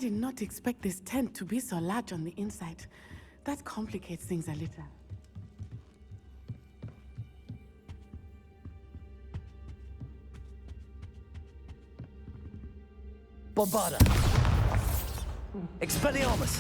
did not expect this tent to be so large on the inside. That complicates things a little. Bombarda! Expelliarmus!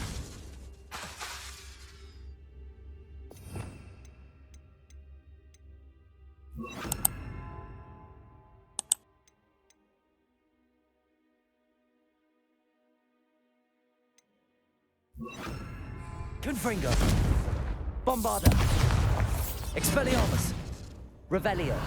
Confringo! Bombarda! Expelliarmus! Revelio!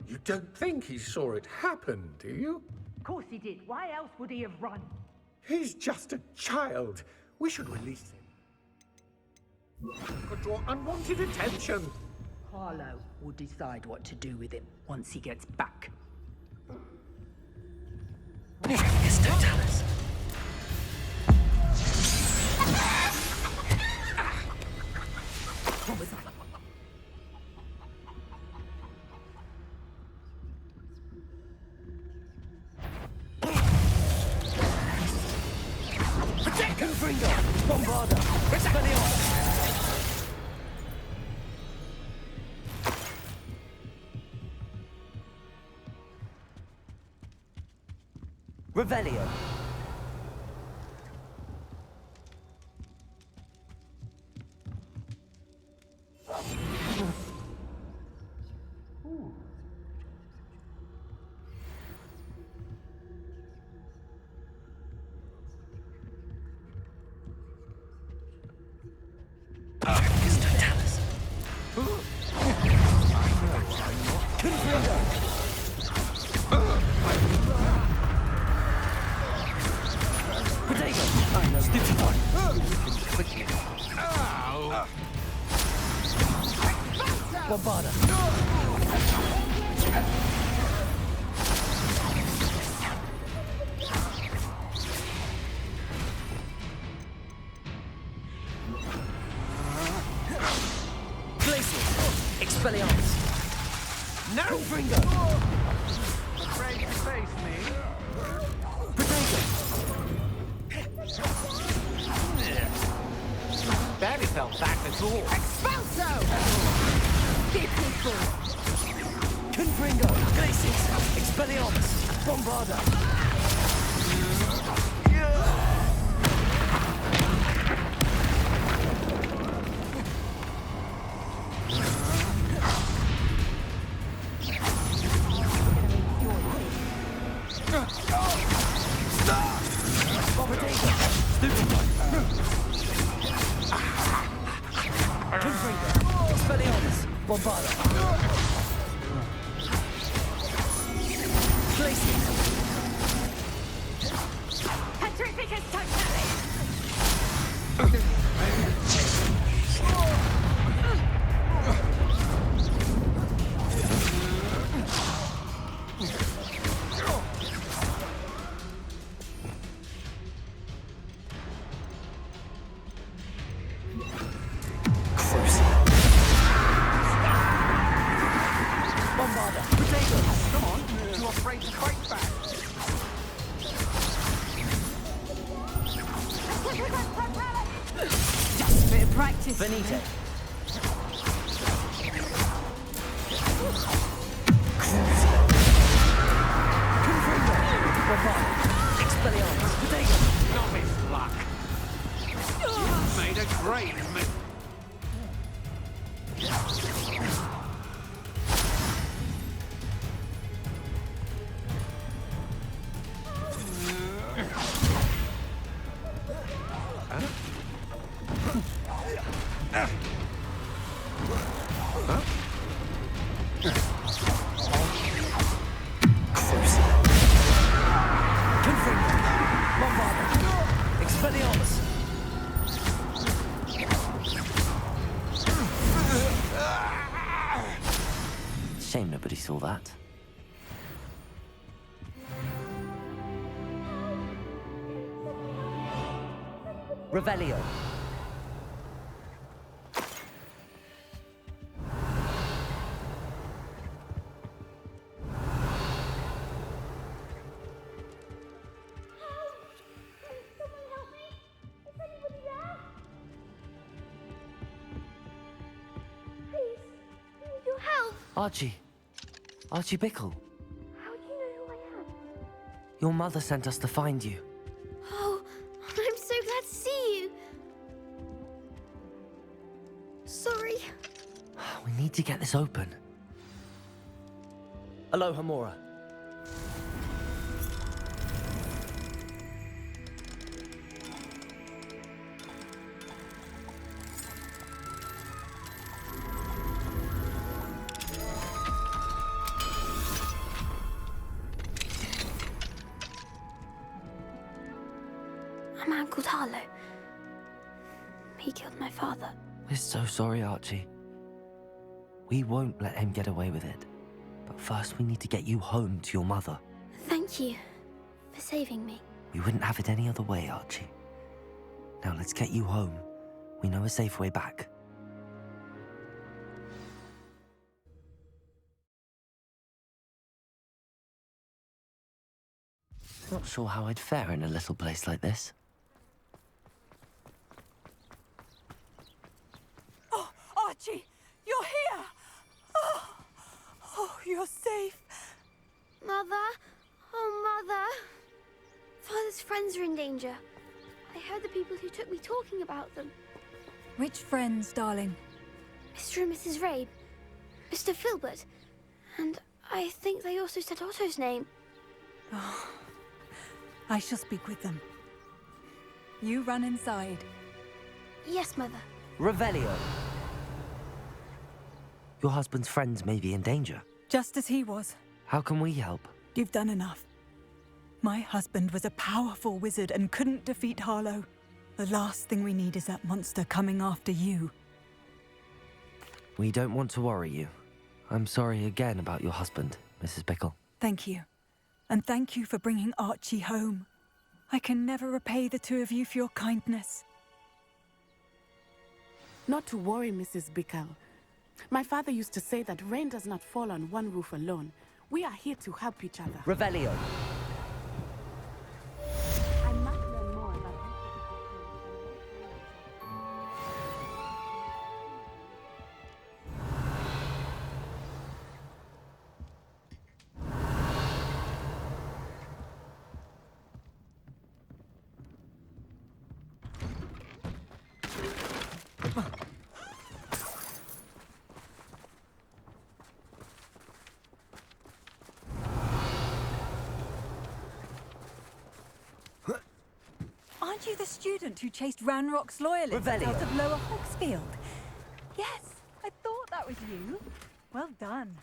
You don't think he saw it happen, do you? Of course he did. Why else would he have run? He's just a child. We should release him. Could draw unwanted attention. Harlow will decide what to do with him once he gets back. Yes, Totalis! What was that? Confringo! Bombarda! Expelliarmus! Revelio! Bombarda! Glacial! Expelliarmus! No! Confringo! Afraid to face me? Protego! Barely felt that at all. Expulso! Difficult! Confringo! Glacius! Expelliarmus! Bombarda! Bombarda! Glacius! Petrificus Totalis! Bombarda! Protego! Come on, too afraid to fight back. Just a bit of practice. Benito! Confringo! Bombarda! Expelliarmus! Protego! Novice luck. You've made a great mistake. Close. Expelliarmus! Shame nobody saw that. Revelio. Archie. Archie Bickle. How do you know who I am? Your mother sent us to find you. Oh, I'm so glad to see you. Sorry. We need to get this open. Aloha, Mora. A man called Harlow. He killed my father. We're so sorry, Archie. We won't let him get away with it. But first we need to get you home to your mother. Thank you for saving me. We wouldn't have it any other way, Archie. Now let's get you home. We know a safe way back. Not sure how I'd fare in a little place like this. Oh, Archie! You're here! Oh, you're safe. Mother? Oh, Mother. Father's friends are in danger. I heard the people who took me talking about them. Which friends, darling? Mr. and Mrs. Rabe, Mr. Filbert, and I think they also said Otto's name. Oh, I shall speak with them. You run inside. Yes, Mother. Revelio! Your husband's friends may be in danger. Just as he was. How can we help? You've done enough. My husband was a powerful wizard and couldn't defeat Harlow. The last thing we need is that monster coming after you. We don't want to worry you. I'm sorry again about your husband, Mrs. Bickle. Thank you. And thank you for bringing Archie home. I can never repay the two of you for your kindness. Not to worry, Mrs. Bickle. My father used to say that rain does not fall on one roof alone. We are here to help each other. Revelio! I must learn more about Aren't you the student who chased Ranrock's loyalists Revelio. out of Lower Hogsfield? Yes, I thought that was you. Well done.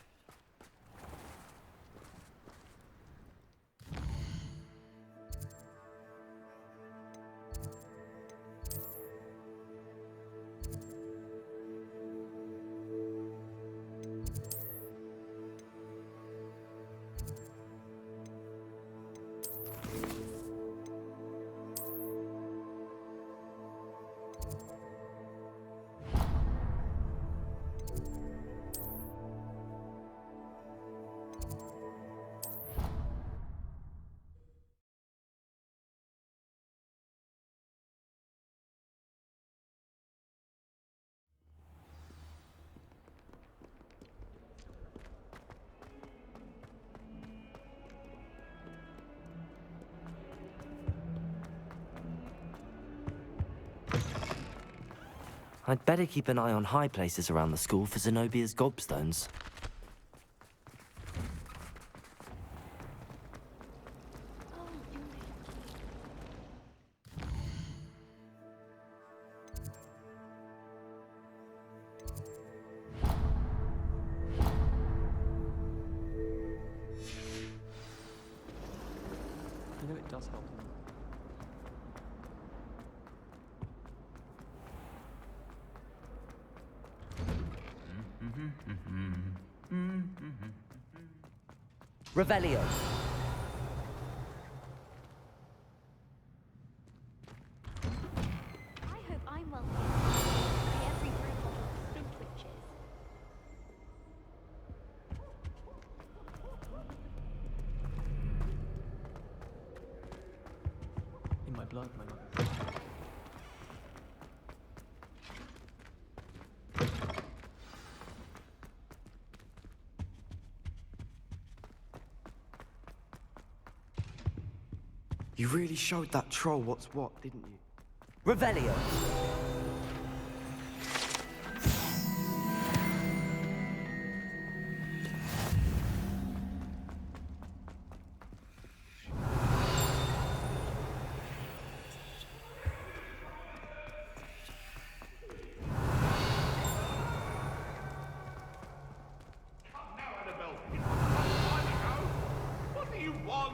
I'd better keep an eye on high places around the school for Zenobia's gobstones. You know, it does help. Revelio. I hope I'm well by every group of spin witches. In my blood, my love. You really showed that troll what's what, didn't you? Revelio. Come now, Annabelle. It was a long time ago. What do you want?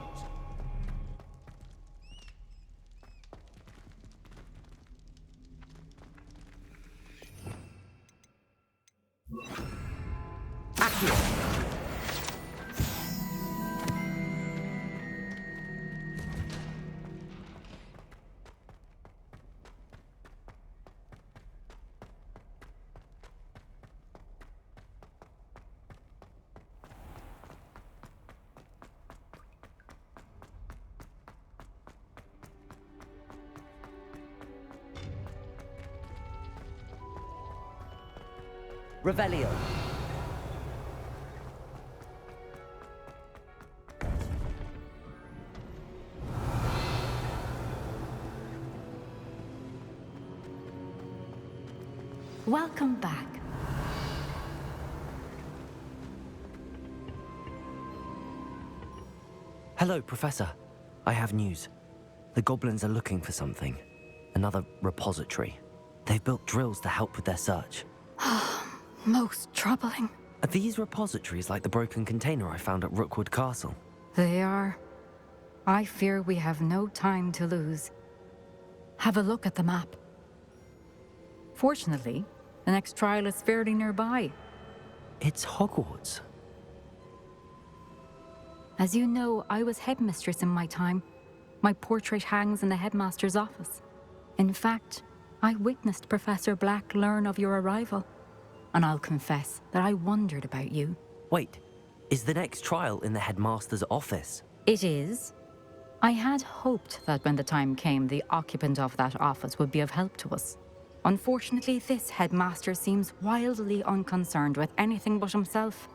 Revelio. Welcome back. Hello, Professor. I have news. The goblins are looking for something. Another repository. They've built drills to help with their search. Most troubling. Are these repositories like the broken container I found at Rookwood Castle? They are. I fear we have no time to lose. Have a look at the map. Fortunately, the next trial is fairly nearby. It's Hogwarts. As you know, I was headmistress in my time. My portrait hangs in the headmaster's office. In fact, I witnessed Professor Black learn of your arrival. And I'll confess that I wondered about you. Wait, is the next trial in the headmaster's office? It is. I had hoped that when the time came, the occupant of that office would be of help to us. Unfortunately, this headmaster seems wildly unconcerned with anything but himself.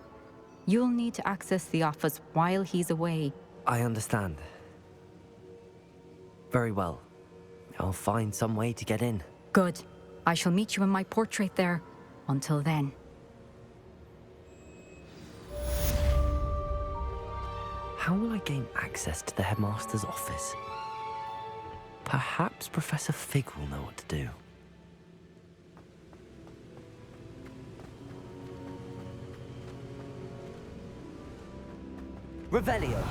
You'll need to access the office while he's away. I understand. Very well. I'll find some way to get in. Good. I shall meet you in my portrait there. Until then. How will I gain access to the headmaster's office? Perhaps Professor Fig will know what to do. Revelio.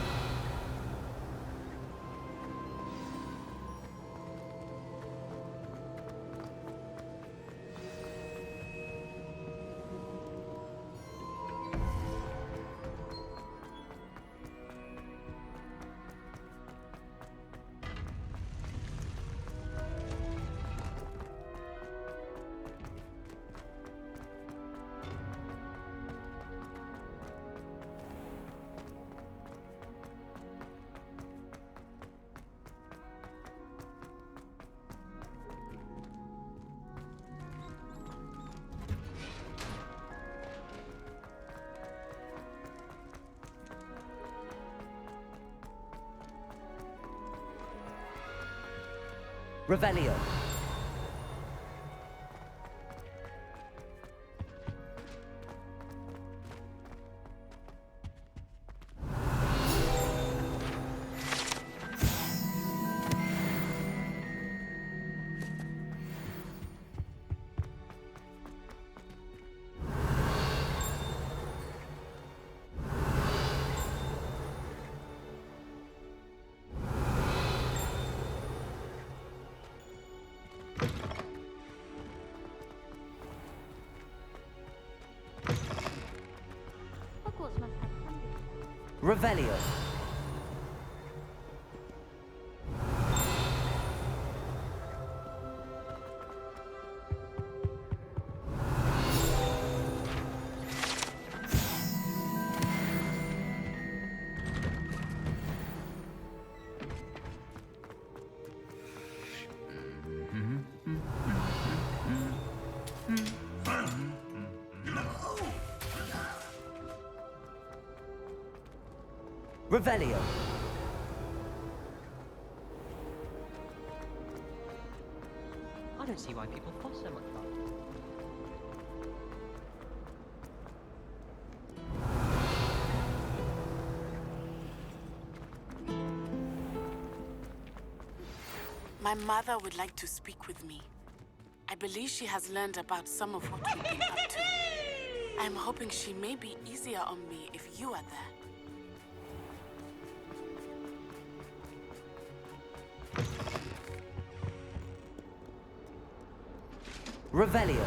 Revelio. Revelio. Revelio. I don't see why people fuss so much about it. My mother would like to speak with me. I believe she has learned about some of what we've been up to. I'm hoping she may be easier on me if you are there. Revelio.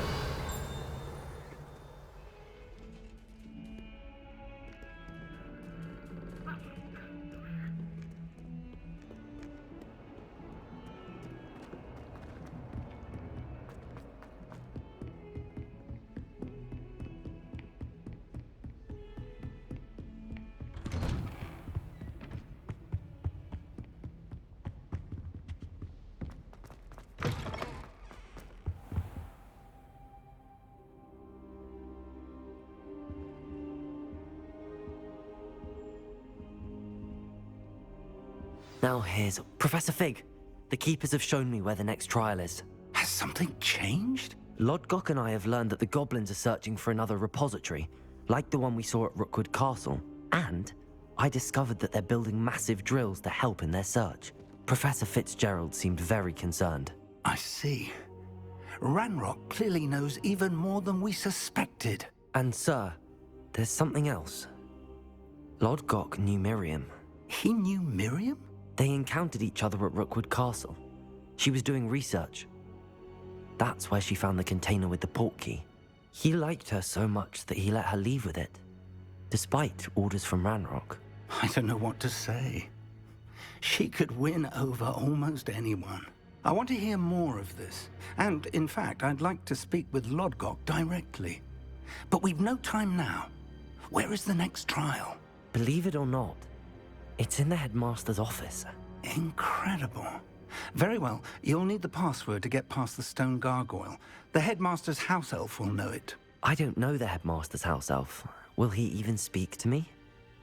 Now here's Professor Fig. The Keepers have shown me where the next trial is. Has something changed? Lodgok and I have learned that the goblins are searching for another repository, like the one we saw at Rookwood Castle. And I discovered that they're building massive drills to help in their search. Professor Fitzgerald seemed very concerned. I see. Ranrock clearly knows even more than we suspected. And sir, there's something else. Lodgok knew Miriam. He knew Miriam? They encountered each other at Rookwood Castle. She was doing research. That's where she found the container with the portkey. He liked her so much that he let her leave with it, despite orders from Ranrock. I don't know what to say. She could win over almost anyone. I want to hear more of this. And, in fact, I'd like to speak with Lodgok directly. But we've no time now. Where is the next trial? Believe it or not, it's in the headmaster's office. Incredible. Very well. You'll need the password to get past the stone gargoyle. The headmaster's house elf will know it. I don't know the headmaster's house elf. Will he even speak to me?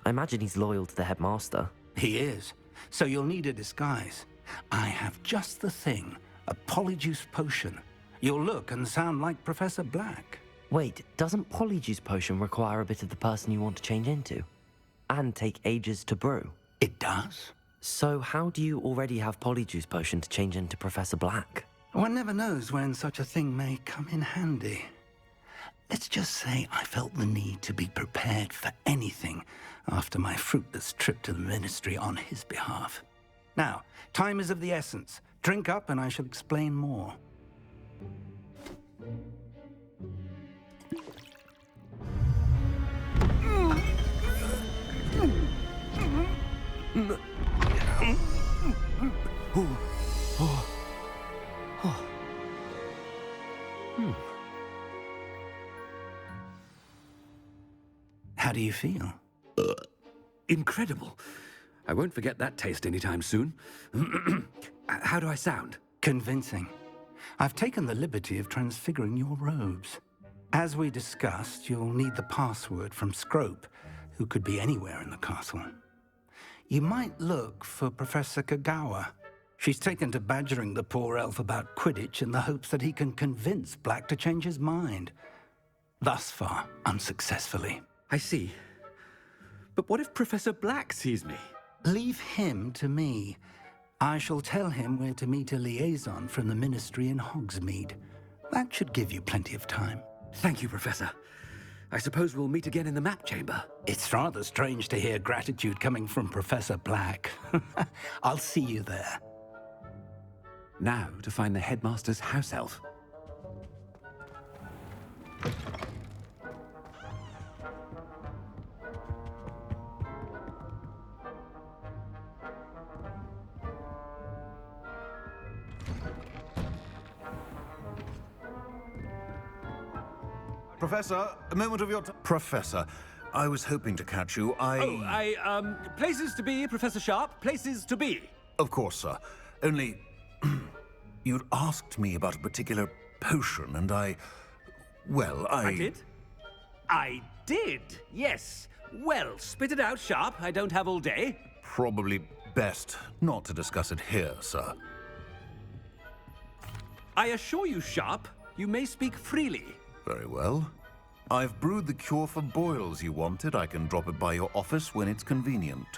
I imagine he's loyal to the headmaster. He is. So you'll need a disguise. I have just the thing. A polyjuice potion. You'll look and sound like Professor Black. Wait, doesn't Polyjuice Potion require a bit of the person you want to change into? And take ages to brew? It does. So how do you already have Polyjuice Potion to change into Professor Black? One never knows when such a thing may come in handy. Let's just say I felt the need to be prepared for anything after my fruitless trip to the Ministry on his behalf. Now, time is of the essence. Drink up and I shall explain more. How do you feel? Incredible. I won't forget that taste anytime soon. How do I sound? Convincing. I've taken the liberty of transfiguring your robes. As we discussed, you'll need the password from Scrope, who could be anywhere in the castle. You might look for Professor Kagawa. She's taken to badgering the poor elf about Quidditch in the hopes that he can convince Black to change his mind. Thus far, unsuccessfully. I see. But what if Professor Black sees me? Leave him to me. I shall tell him where to meet a liaison from the Ministry in Hogsmeade. That should give you plenty of time. Thank you, Professor. I suppose we'll meet again in the map chamber. It's rather strange to hear gratitude coming from Professor Black. I'll see you there. Now to find the headmaster's house elf. Professor, a moment of your time. Professor, I was hoping to catch you. Places to be, Professor Sharp. Places to be. Of course, sir. Only, you'd asked me about a particular potion, and I did? I did, yes. Well, spit it out, Sharp. I don't have all day. Probably best not to discuss it here, sir. I assure you, Sharp, you may speak freely. Very well. I've brewed the cure for boils you wanted. I can drop it by your office when it's convenient.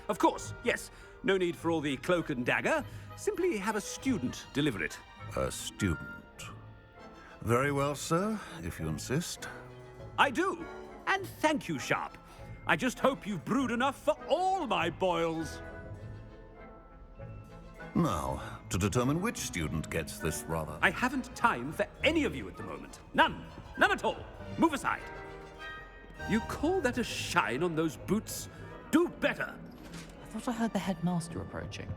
Of course, yes. No need for all the cloak and dagger. Simply have a student deliver it. A student. Very well, sir, if you insist. I do. And thank you, Sharp. I just hope you've brewed enough for all my boils. Now, to determine which student gets this rather... I haven't time for any of you at the moment. None. None at all. Move aside. You call that a shine on those boots? Do better. I thought I heard the headmaster approaching.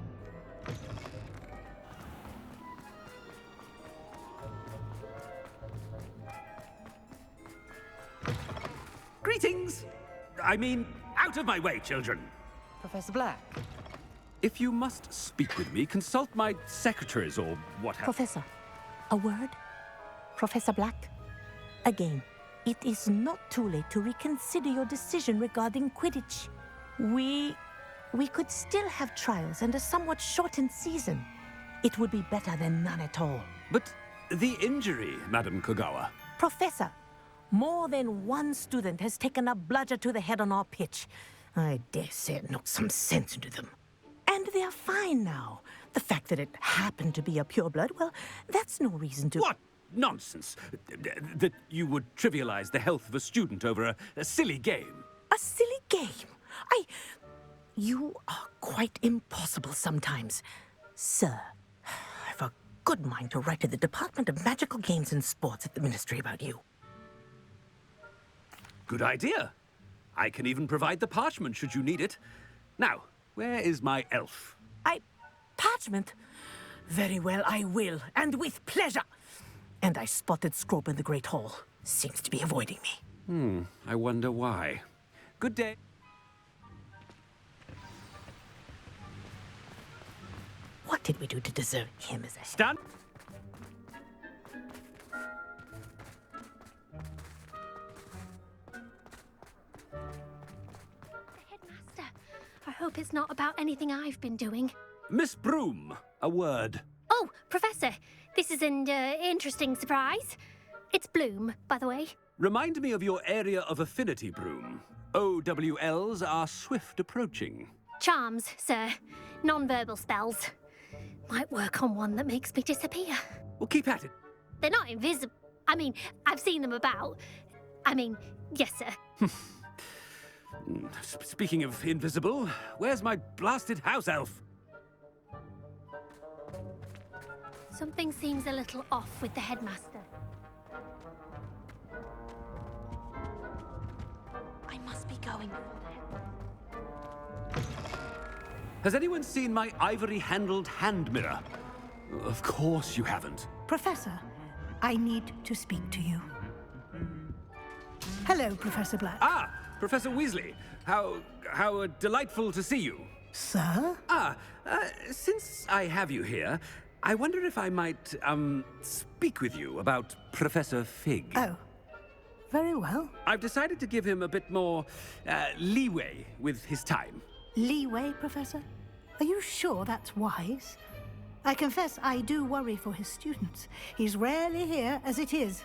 Greetings. I mean, out of my way, children. Professor Black. If you must speak with me, consult my secretaries or what have you. Professor, a word? Professor Black? Again, it is not too late to reconsider your decision regarding Quidditch. We could still have trials and a somewhat shortened season. It would be better than none at all. But the injury, Madam Kogawa. Professor, more than one student has taken a bludger to the head on our pitch. I dare say it knocked some sense into them. And they're fine now. The fact that it happened to be a pureblood, well, that's no reason to... What nonsense! That you would trivialize the health of a student over a silly game. A silly game? You are quite impossible sometimes. Sir, I've a good mind to write to the Department of Magical Games and Sports at the Ministry about you. Good idea. I can even provide the parchment should you need it. Now, where is my elf? Parchment? Very well, I will, and with pleasure. And I spotted Scrope in the Great Hall. Seems to be avoiding me. I wonder why. Good day. What did we do to deserve him as a... Stand. Headmaster, I hope it's not about anything I've been doing. Miss Broom, a word. Oh, Professor, this is an interesting surprise. It's Bloom, by the way. Remind me of your area of affinity, Broom. OWLs are swift approaching. Charms, sir. Non-verbal spells. Might work on one that makes me disappear. Well, keep at it. They're not invisible. I mean, I've seen them about. Yes, sir. Speaking of invisible, where's my blasted house elf? Something seems a little off with the headmaster. I must be going. Has anyone seen my ivory-handled hand mirror? Of course you haven't. Professor, I need to speak to you. Hello, Professor Black. Ah, Professor Weasley. How delightful to see you. Sir? Since I have you here, I wonder if I might, speak with you about Professor Fig. Oh, very well. I've decided to give him a bit more, leeway with his time. Leeway, Professor? Are you sure that's wise? I confess I do worry for his students. He's rarely here as it is.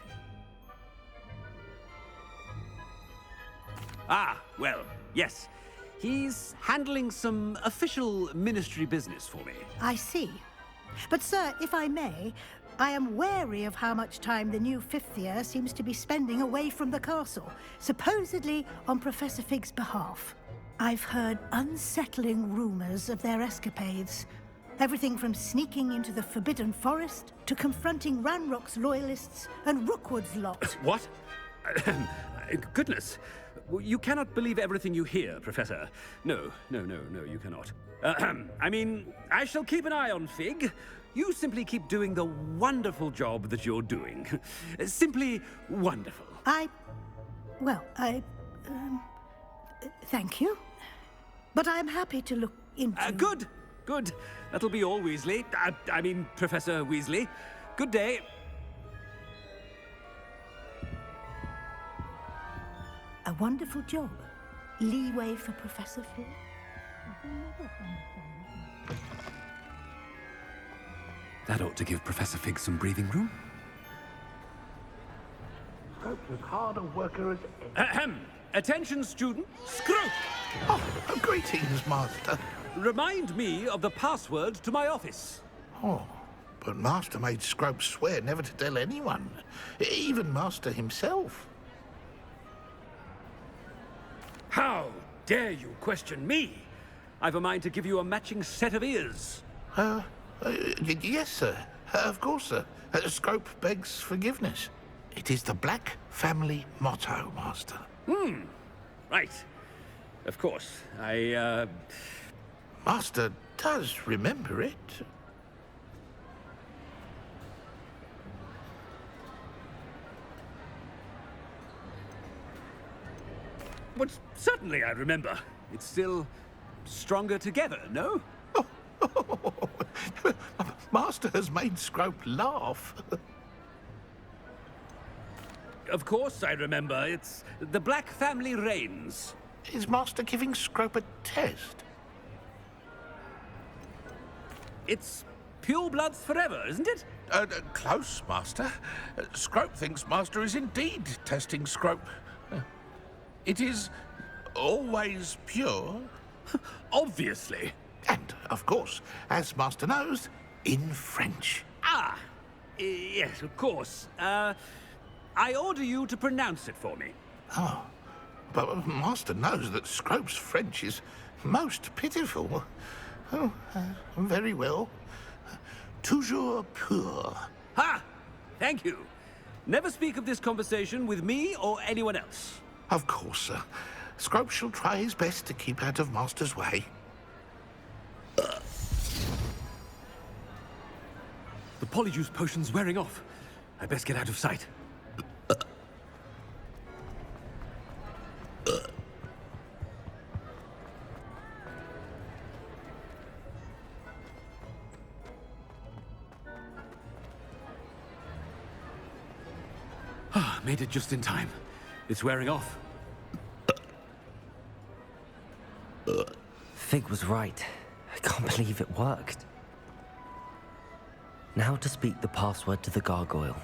Ah, well, yes. He's handling some official ministry business for me. I see. But, sir, if I may, I am wary of how much time the new fifth year seems to be spending away from the castle, supposedly on Professor Fig's behalf. I've heard unsettling rumors of their escapades. Everything from sneaking into the Forbidden Forest to confronting Ranrock's loyalists and Rookwood's lot. What? Goodness. You cannot believe everything you hear, Professor. No, you cannot. I mean, I shall keep an eye on Fig. you simply keep doing the wonderful job that you're doing. Simply wonderful. Thank you. But I'm happy to look into... Good, good. That'll be all, Weasley. I mean, Professor Weasley. Good day. A wonderful job. Leeway for Professor Fig? That ought to give Professor Fig some breathing room. Scrope's as hard a worker as... Ahem. Attention, student. Scrope! Oh, greetings, Master. Remind me of the password to my office. Oh, but Master made Scrope swear never to tell anyone, even Master himself. How dare you question me? I've a mind to give you a matching set of ears. Yes, sir. Of course, sir. Scrope begs forgiveness. It is the Black family motto, Master. Right. Of course. Master does remember it. But certainly I remember. It's still stronger together, no? Master has made Scrope laugh. Of course I remember. It's the Black family reigns. Is Master giving Scrope a test? It's pure bloods forever, isn't it? Close, Master. Scrope thinks Master is indeed testing Scrope. It is always pure. Obviously. And, of course, as Master knows, in French. Yes, of course. I order you to pronounce it for me. Oh, but Master knows that Scrope's French is most pitiful. Oh, very well. Toujours pur. Ha! Thank you. Never speak of this conversation with me or anyone else. Of course, sir. Scrope shall try his best to keep out of Master's way. The polyjuice potion's wearing off. I best get out of sight. Made it just in time. It's wearing off. Fig was right. I can't believe it worked. Now to speak the password to the gargoyle.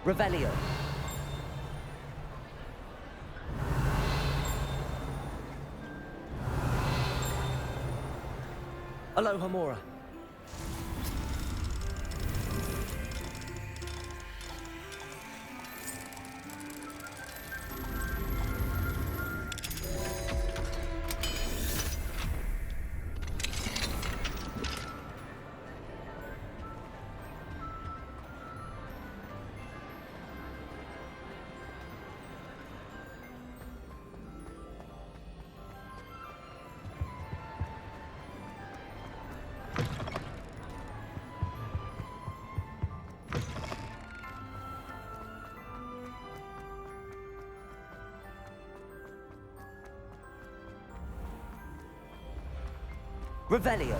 Revelio. Aloha Mora. Revelio.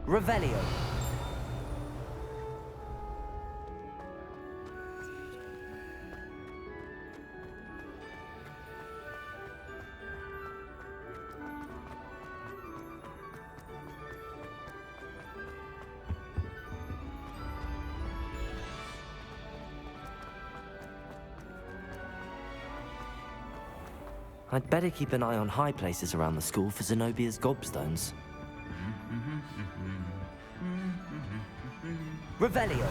Revelio. I'd better keep an eye on high places around the school for Zenobia's gobstones. Revelio.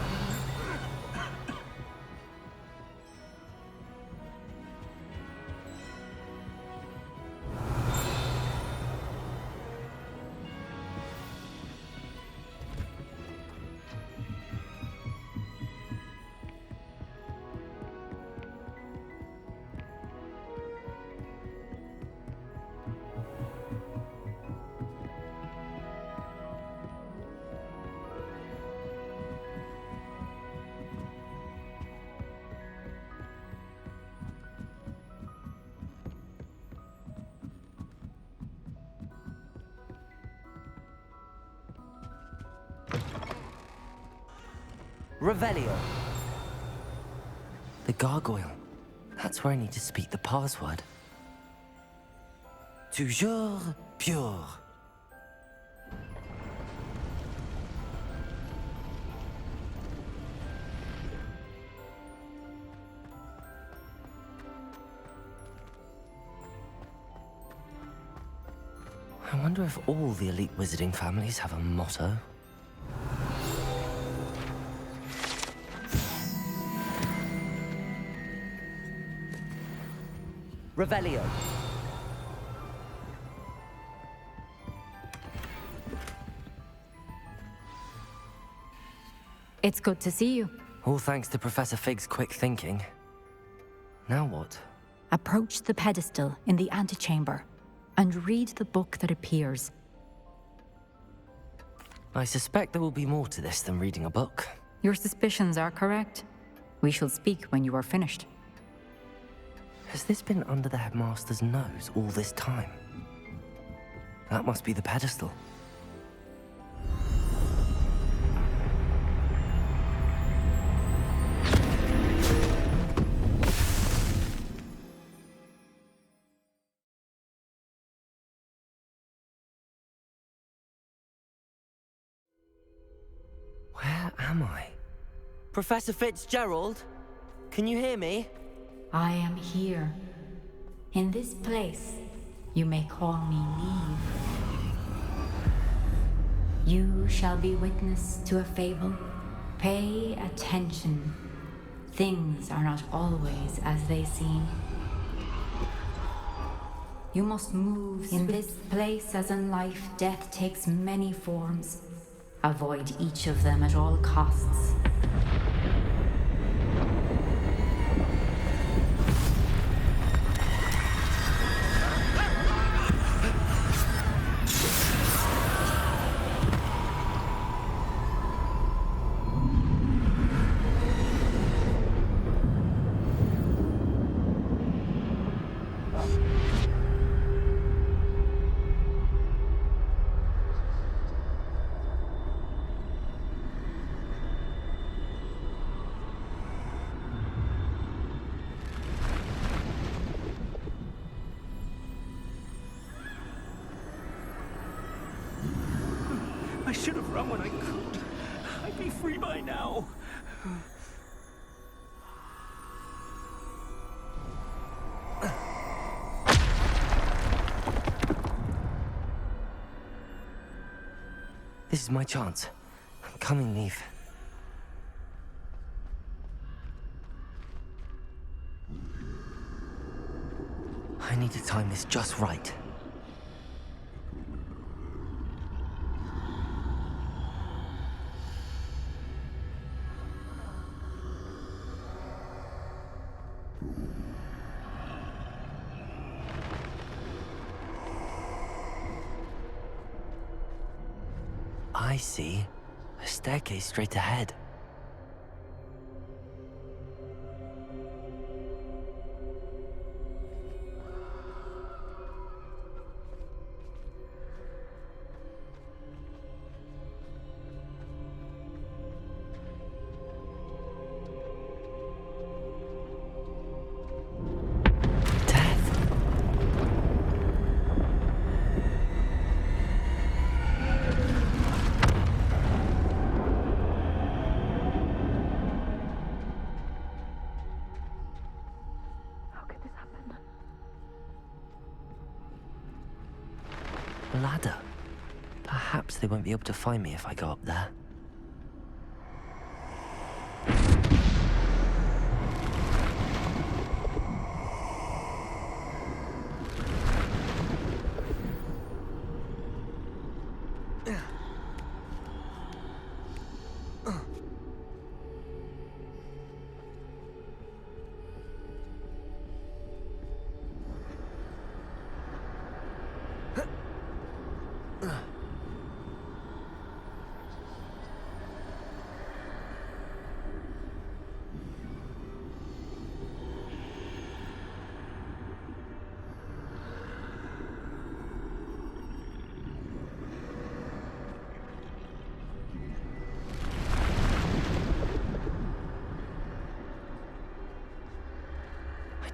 Revelio. The gargoyle. That's where I need to speak the password. Toujours pure. I wonder if all the elite wizarding families have a motto. Revelio. It's good to see you. All thanks to Professor Fig's quick thinking. Now what? Approach the pedestal in the antechamber and read the book that appears. I suspect there will be more to this than reading a book. Your suspicions are correct. We shall speak when you are finished. Has this been under the headmaster's nose all this time? That must be the pedestal. Where am I? Professor Fitzgerald? Can you hear me? I am here. In this place, you may call me Neve. You shall be witness to a fable. Pay attention. Things are not always as they seem. You must move in this place as in life, death takes many forms. Avoid each of them at all costs. I should have run when I could. I'd be free by now. This is my chance. I'm coming, Neve. I need to time this just right. I see a staircase straight ahead. ladder. Perhaps they won't be able to find me if I go up there.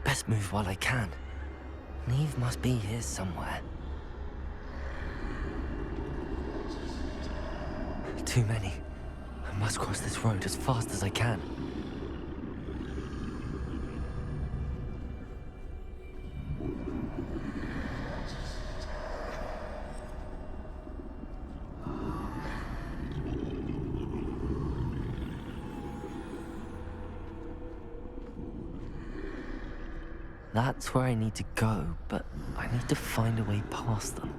Best move while I can. Neve must be here somewhere. Too many. I must cross this road as fast as I can. That's where I need to go, but I need to find a way past them.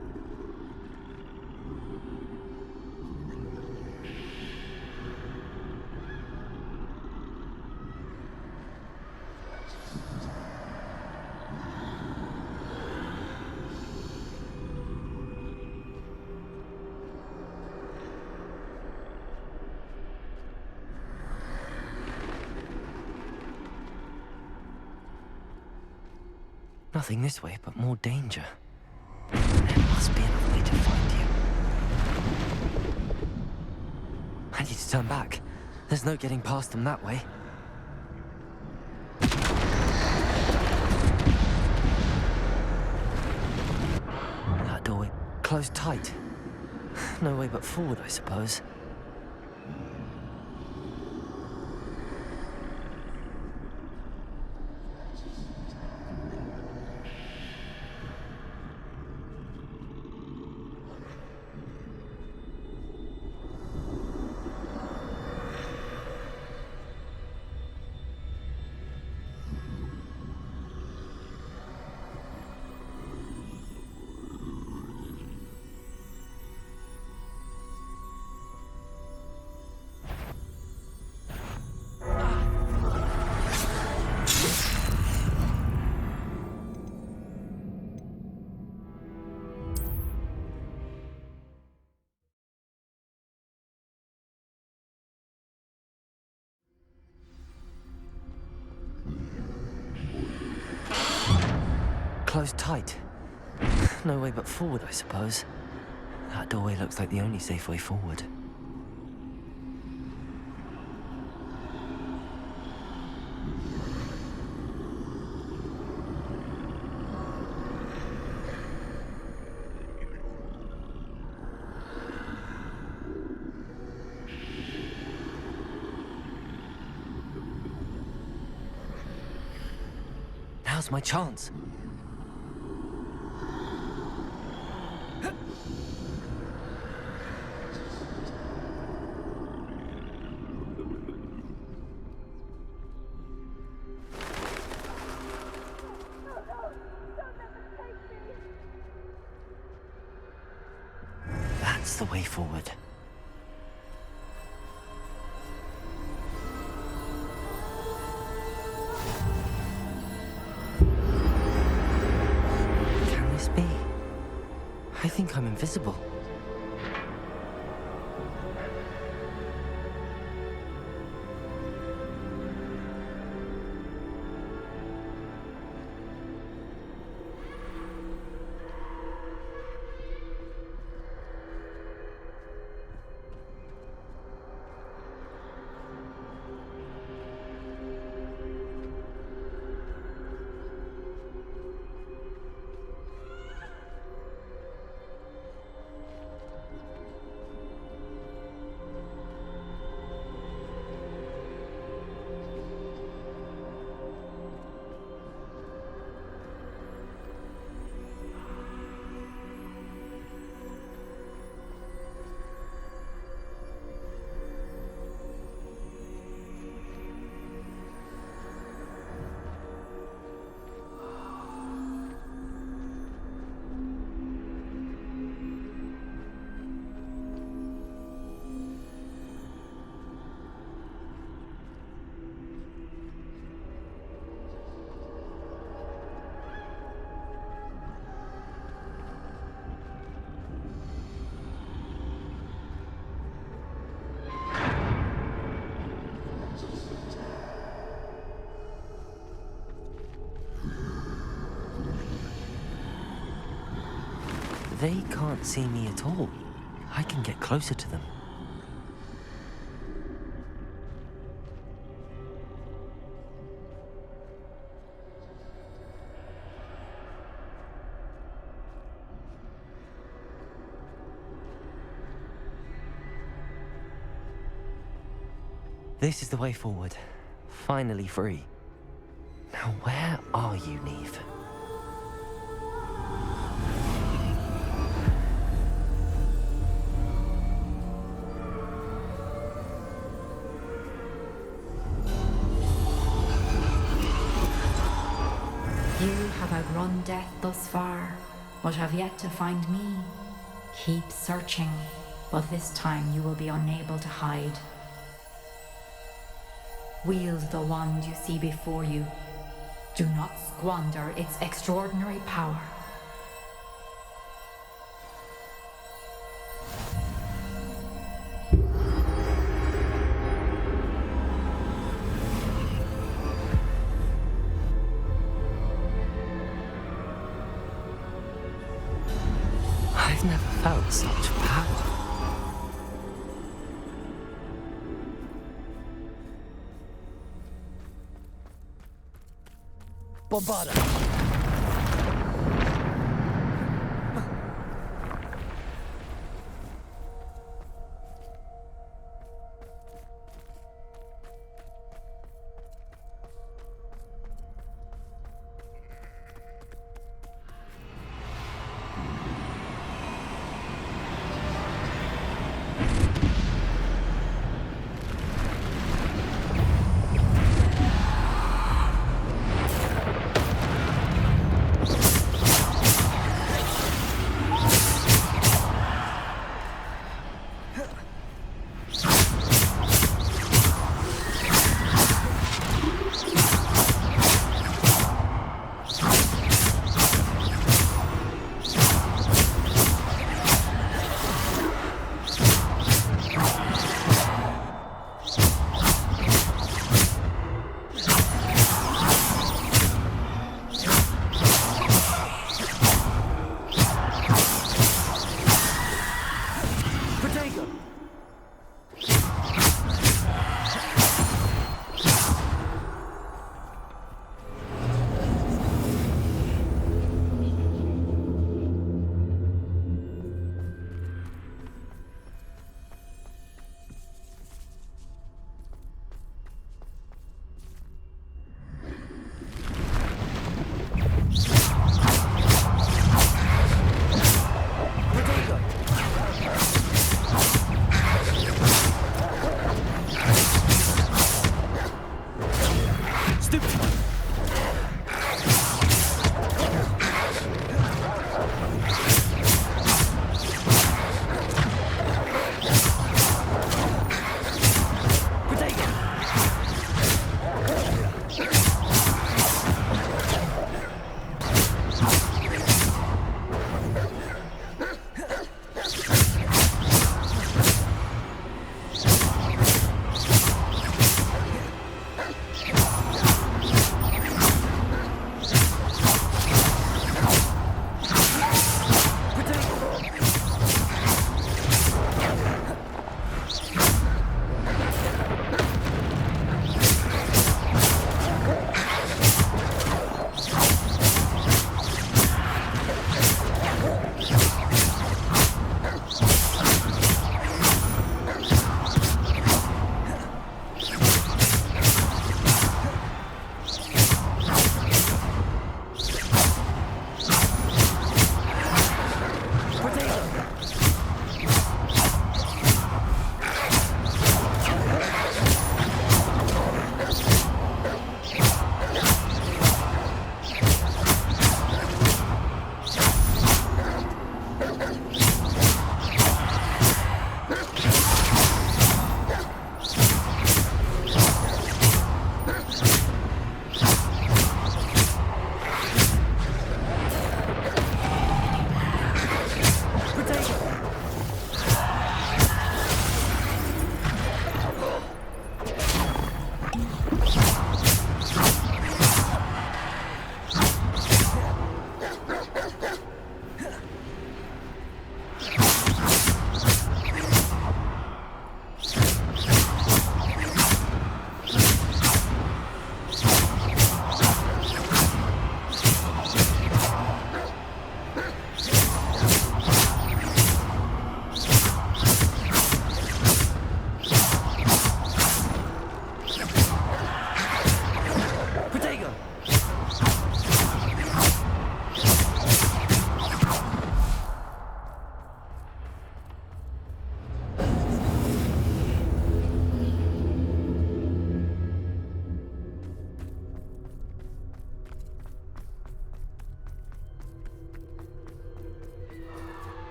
Nothing this way, but more danger. There must be another way to find you. I need to turn back. There's no getting past them that way. That doorway closed tight. No way but forward, I suppose. Closed tight. No way but forward, I suppose. That doorway looks like the only safe way forward. Now's my chance. That's the way forward. Can this be? I think I'm invisible. They can't see me at all. I can get closer to them. This is the way forward. Finally free. Now where are you, Neve? You have outrun death thus far, but have yet to find me. Keep searching, but this time you will be unable to hide. Wield the wand you see before you. Do not squander its extraordinary power. I've never felt such power. Bombada!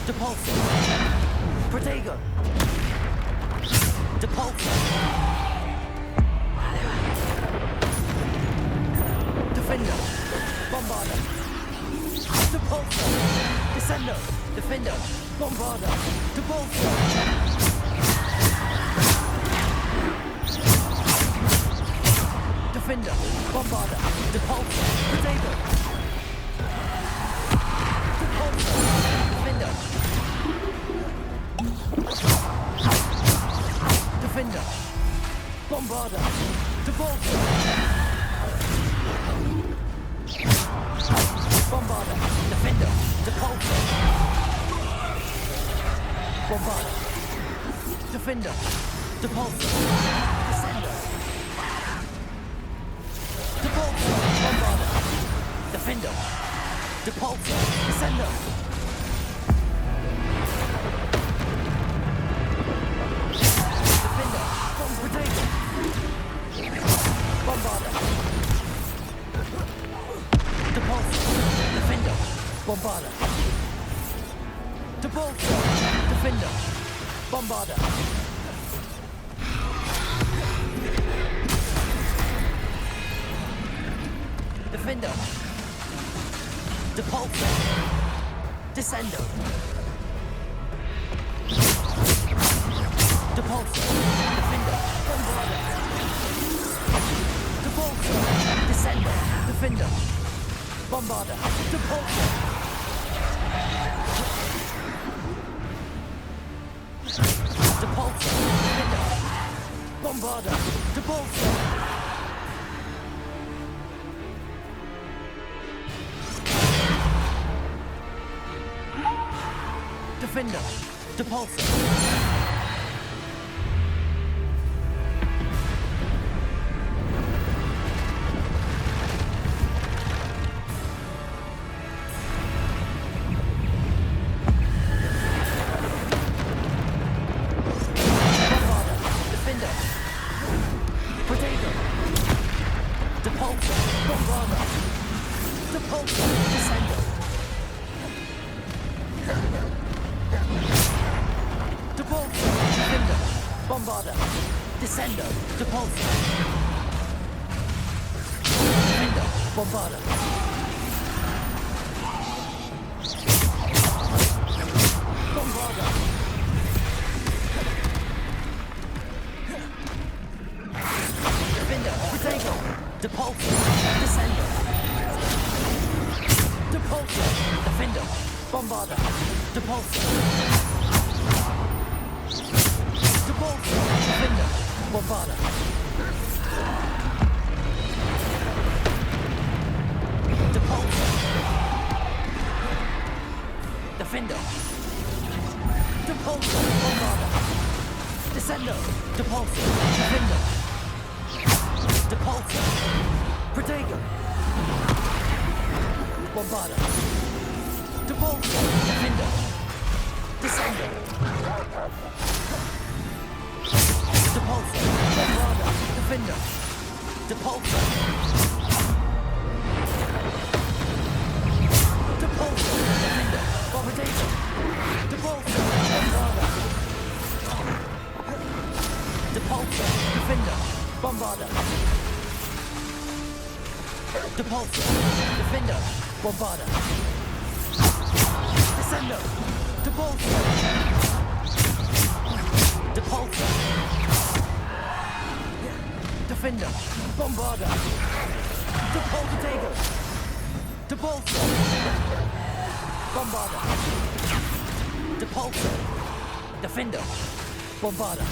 Depulsor. Protego. Depulsor. Defender. Bombarder. Depulsor. Descender. Defender. Bombarder. Depulsor. Defender. Bombarder. Depulsor. Protego. Depulsor. Defender. Defender. Bombarder. Depulsor. Bombarder. Defender. Depulsor. Bombarder. Defender. Depulsor. Descender. Depulsor. Bombarder. Defender. Depulsor. Descender. Defender. Protego. Bombarder. Depulsor. Defender. Bombarder. Depulsor. Defender. Bombarder. Defender. Depulsor. Descender. Depulsor. Defender. Bombarder. Depulsor. Descender. Defender. Bombarder. Depulsor. Depulsor. Defender. Bombarder. Depulsor. Defender. Depulsor. Bombarder. Descender. Depulsor. Defender. Bombarder. Bombarder. Defender. Protego. Depulsor. Descender. Depulsor. Defender. Bombarder. Depulsor. Depulsor. Defender. Bombarder. Depulsor. Defender. Depulsor. Bombarder. Descender. Depulsor. Defender. Depulsor. Protego. Bombarder. Depulsor. Defender. Descender. Depulsor. Bombarder. Defender. Depulsor. Depulsor. Defender. Bombarder. Depulsor. Bombarder. Depulsor. Defender. Bombarder. Depulsor. Defender. Bombarder. Descender. Depulsor. Depulsor. Defender. Bombarder. Depulsor. Depulsor. Bombarder. Depulsor. Defender. Bombarder.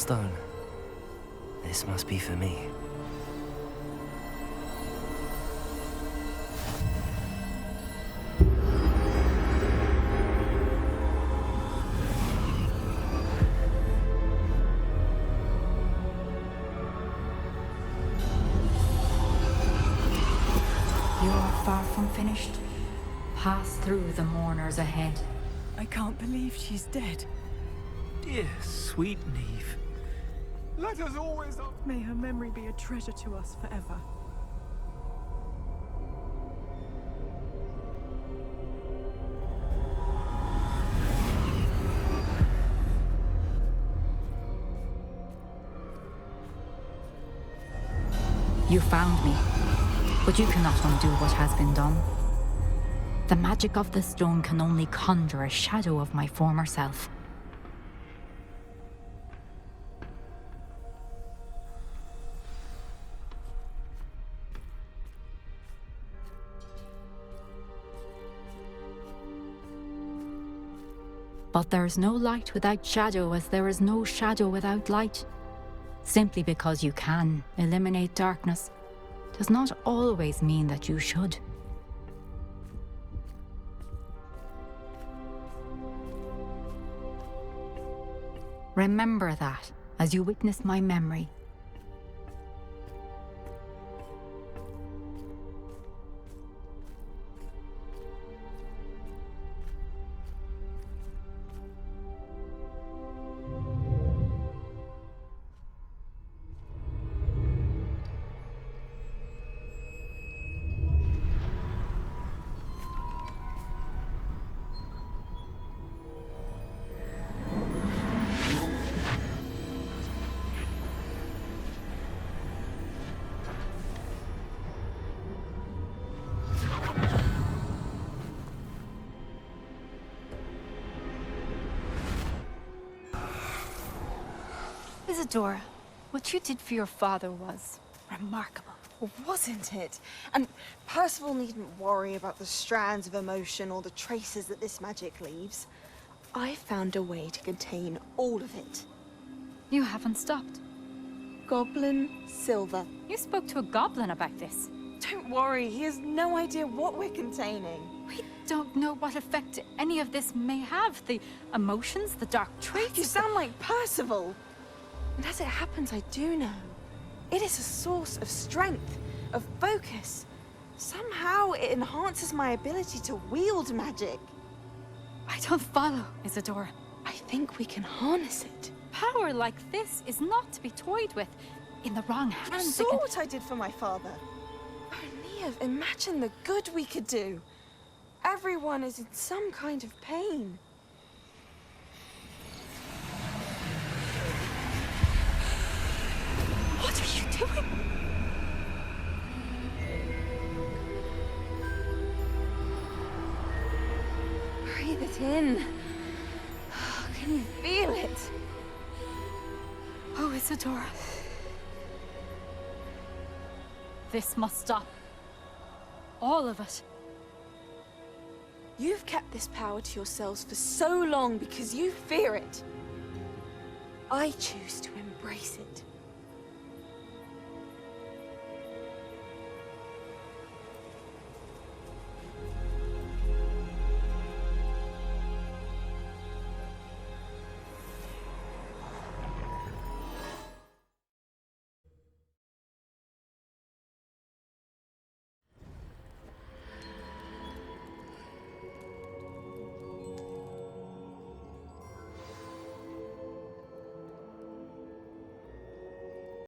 stone. This must be for me. You are far from finished. Pass through the mourners ahead. I can't believe she's dead. Dear, sweet Neve. Let us always... May her memory be a treasure to us forever. You found me, but you cannot undo what has been done. The magic of the stone can only conjure a shadow of my former self. But there is no light without shadow, as there is no shadow without light. Simply because you can eliminate darkness does not always mean that you should. Remember that as you witness my memory. Isadora, what you did for your father was remarkable. Well, wasn't it? And Percival needn't worry about the strands of emotion or the traces that this magic leaves. I found a way to contain all of it. You haven't stopped. Goblin Silver. You spoke to a goblin about this. Don't worry, he has no idea what we're containing. We don't know what effect any of this may have. The emotions, the dark traits. You sound like Percival. And as it happens, I do know. It is a source of strength, of focus. Somehow it enhances my ability to wield magic. I don't follow, Isadora. I think we can harness it. Power like this is not to be toyed with. In the wrong You hands, saw what I did for my father. Oh, Neve, imagine the good we could do. Everyone is in some kind of pain. What are you doing? Breathe it in. Can you feel it? Oh, Isadora. This must stop. All of it. You've kept this power to yourselves for so long because you fear it. I choose to embrace it.